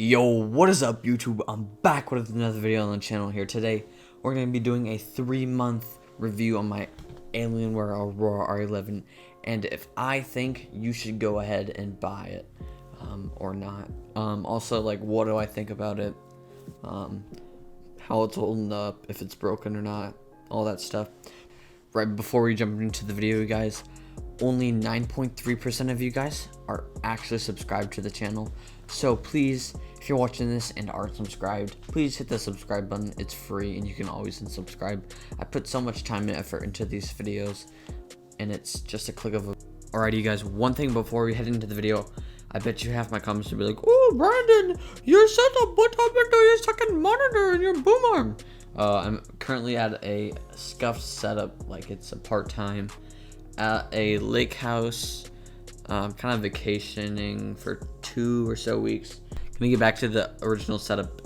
Yo, what is up YouTube? I'm back with another video on the channel here. Today, we're going to be doing a 3-month review on my Alienware Aurora R11. And if I think you should go ahead and buy it, or not. Also, like, what do I think about it? How it's holding up, if it's broken or not, all that stuff. Right before we jump into the video, you guys, only 9.3% of you guys are actually subscribed to the channel. So please, if you're watching this and aren't subscribed, please hit the subscribe button. It's free and you can always unsubscribe. I put so much time and effort into these videos and it's just a click of a... Alrighty, you guys, one thing before we head into the video, I bet you half my comments will be like, "Oh, Brandon, your setup, what happened to your second monitor and your boom arm?" I'm currently at a scuffed setup, like it's a part-time, at a lake house, kind of vacationing for 2 or so weeks. Gonna get back to the original setup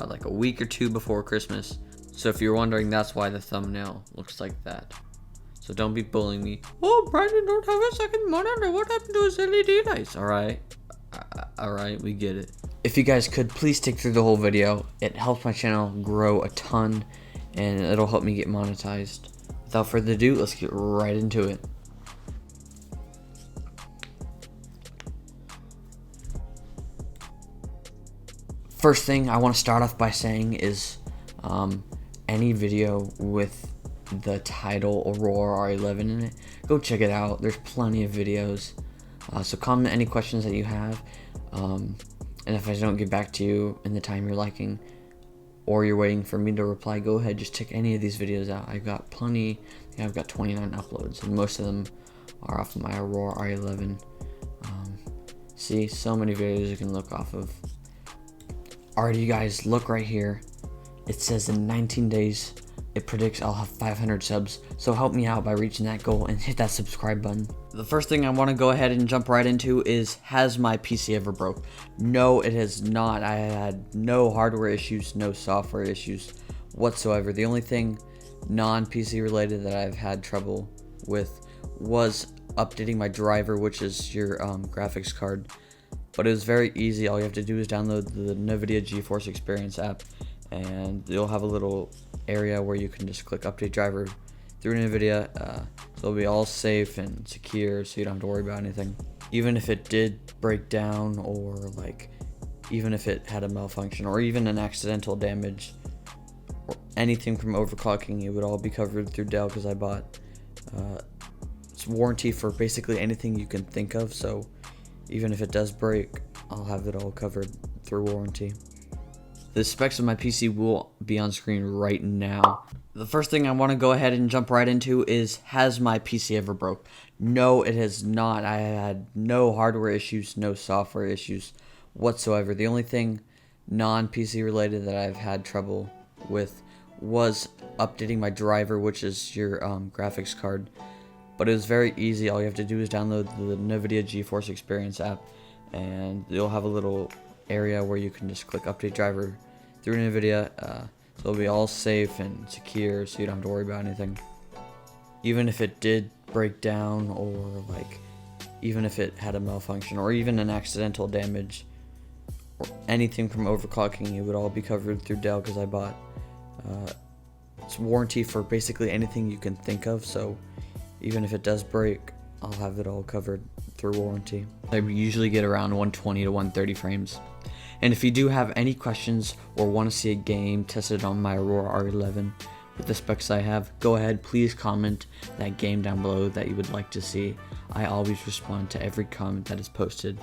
like a week or 2 before Christmas. So if you're wondering, that's why the thumbnail looks like that. So don't be bullying me. "Oh, Brandon don't have a second monitor. What happened to his LED lights?" Alright, we get it. If you guys could please stick through the whole video, it helps my channel grow a ton and it'll help me get monetized. Without further ado, let's get right into it. First thing I want to start off by saying is any video with the title Aurora R11 in it, go check it out. There's plenty of videos. So comment any questions that you have. And if I don't get back to you in the time you're liking, or you're waiting for me to reply, go ahead, just check any of these videos out. I've got plenty. I've got 29 uploads, and most of them are off of my Aurora R11. See, so many videos you can look off of. Alright, you guys, look right here. It says in 19 days, it predicts I'll have 500 subs. So help me out by reaching that goal and hit that subscribe button. The first thing I want to go ahead and jump right into is, has my PC ever broke? No, it has not. I had no hardware issues, no software issues whatsoever. The only thing non-PC related that I've had trouble with was updating my driver, which is your graphics card. But it was very easy. All you have to do is download the NVIDIA GeForce Experience app, and you'll have a little area where you can just click update driver through NVIDIA. So it'll be all safe and secure, so you don't have to worry about anything. Even if it did break down, or like even if it had a malfunction, or even an accidental damage, or anything from overclocking, it would all be covered through Dell, because I bought it's warranty for basically anything you can think of. So even if it does break, I'll have it all covered through warranty. The specs of my PC will be on screen right now. The first thing I want to go ahead and jump right into is, has my PC ever broke? No, it has not. I had no hardware issues, no software issues whatsoever. The only thing non-PC related that I've had trouble with was updating my driver, which is your graphics card. But it was very easy. All you have to do is download the NVIDIA GeForce Experience app, and you'll have a little area where you can just click update driver through NVIDIA. So it'll be all safe and secure, so you don't have to worry about anything. Even if it did break down, or like even if it had a malfunction, or even an accidental damage, or anything from overclocking, it would all be covered through Dell, because I bought it's warranty for basically anything you can think of. So even if it does break, I'll have it all covered through warranty. I usually get around 120 to 130 frames. And if you do have any questions or want to see a game tested on my Aurora R11 with the specs I have, go ahead, please comment that game down below that you would like to see. I always respond to every comment that is posted.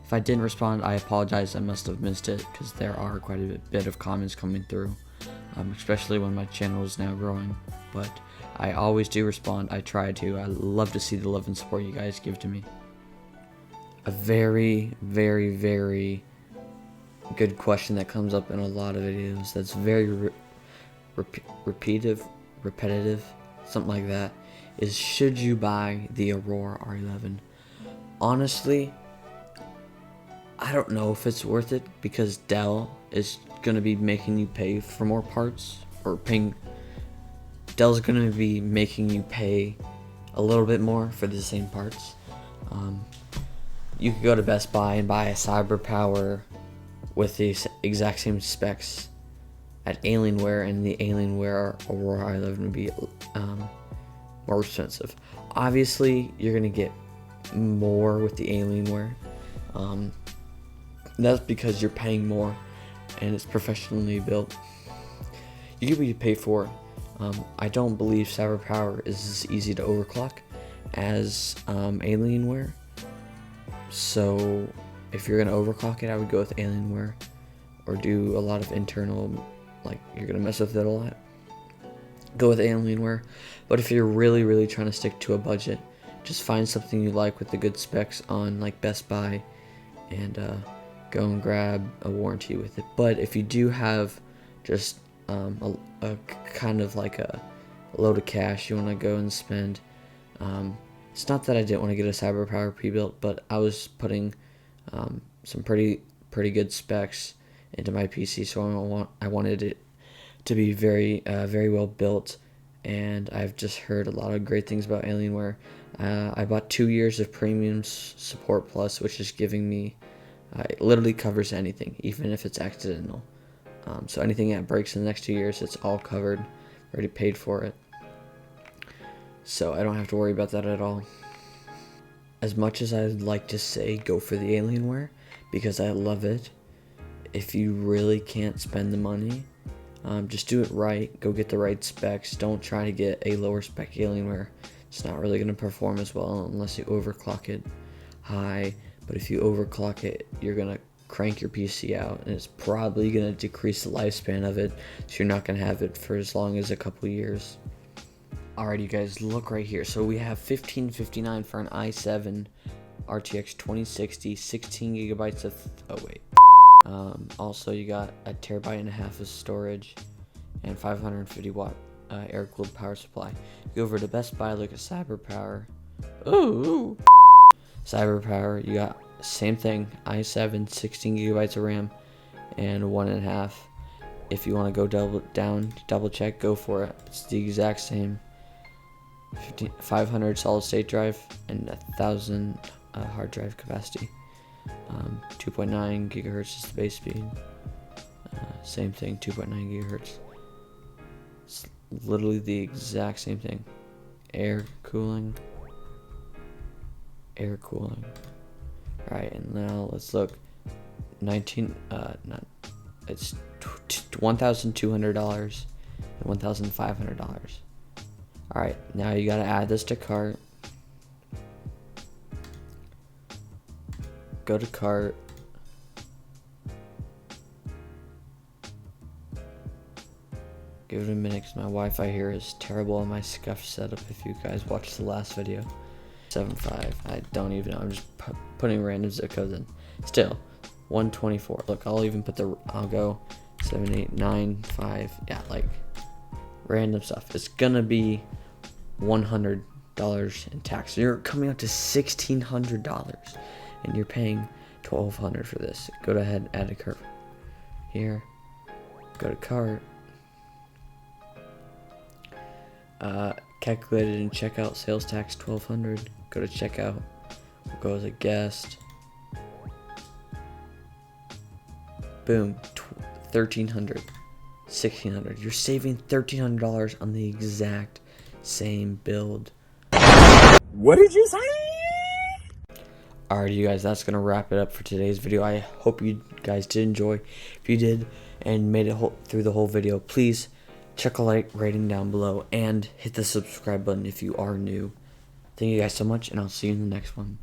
If I didn't respond, I apologize. I must have missed it, because there are quite a bit of comments coming through, especially when my channel is now growing. But I always do respond. I try to. I love to see the love and support you guys give to me. A very, very, very good question that comes up in a lot of videos, that's very repetitive, something like that, is, should you buy the Aurora R11? Honestly, I don't know if it's worth it, because Dell is going to be making you pay for more parts, or Dell's going to be making you pay a little bit more for the same parts. You could go to Best Buy and buy a CyberPower with the exact same specs at Alienware, and the Alienware Aurora R11 would be more expensive. Obviously, you're gonna get more with the Alienware. That's because you're paying more, and it's professionally built. You get what you pay for. I don't believe CyberPower is as easy to overclock as Alienware. So if you're gonna overclock it, I would go with Alienware, or do a lot of internal, like you're gonna mess with it a lot, go with Alienware. But if you're really trying to stick to a budget, just find something you like with the good specs on like Best Buy, and go and grab a warranty with it. But if you do have just a kind of like a load of cash you want to go and spend, it's not that I didn't want to get a CyberPower pre-built, but I was putting some pretty good specs into my PC, so I wanted it to be very well built. And I've just heard a lot of great things about Alienware. I bought 2 years of Premium Support Plus, which is giving me, it literally covers anything, even if it's accidental. So anything that breaks in the next 2 years, it's all covered, already paid for it. So I don't have to worry about that at all. As much as I'd like to say go for the Alienware, because I love it, if you really can't spend the money, just do it right. Go get the right specs. Don't try to get a lower spec Alienware. It's not really going to perform as well unless you overclock it high. But if you overclock it, you're going to crank your PC out, and it's probably going to decrease the lifespan of it, so you're not going to have it for as long as a couple years. Alright, you guys, look right here. So we have $1559 for an i7 RTX 2060, 16 gigabytes of also you got a terabyte and a half of storage and 550 watt air-cooled power supply. You go over to Best Buy, look at CyberPower. Ooh, CyberPower, you got same thing, i7, 16 gigabytes of RAM and 1.5. If you want to go double check, go for it. It's the exact same. 500 solid state drive and 1,000 hard drive capacity. 2.9 gigahertz is the base speed. Same thing, 2.9 gigahertz. It's literally the exact same thing. Air cooling. Right, and now let's look. It's $1,200 and $1,500. Alright, now you gotta add this to cart. Go to cart. Give it a minute because my Wi-Fi here is terrible on my scuffed setup. If you guys watched the last video. 7.5. I don't even know. I'm just putting random zip codes in. Still, 124. Look, I'll even put I'll go 7, 8, 9, 5. Yeah, like random stuff. It's gonna be $100 in tax. So you're coming up to $1,600, and you're paying $1,200 for this. Go ahead, add a cart here. Go to cart. Calculated in checkout, sales tax $1,200. Go to checkout. We'll go as a guest. Boom, $1,300, $1,600. You're saving $1,300 on the exact same build. What did you say? Alright, you guys, that's gonna wrap it up for today's video. I hope you guys did enjoy. If you did and made it through the whole video, please check a like rating down below and hit the subscribe button if you are new. Thank you guys so much, and I'll see you in the next one.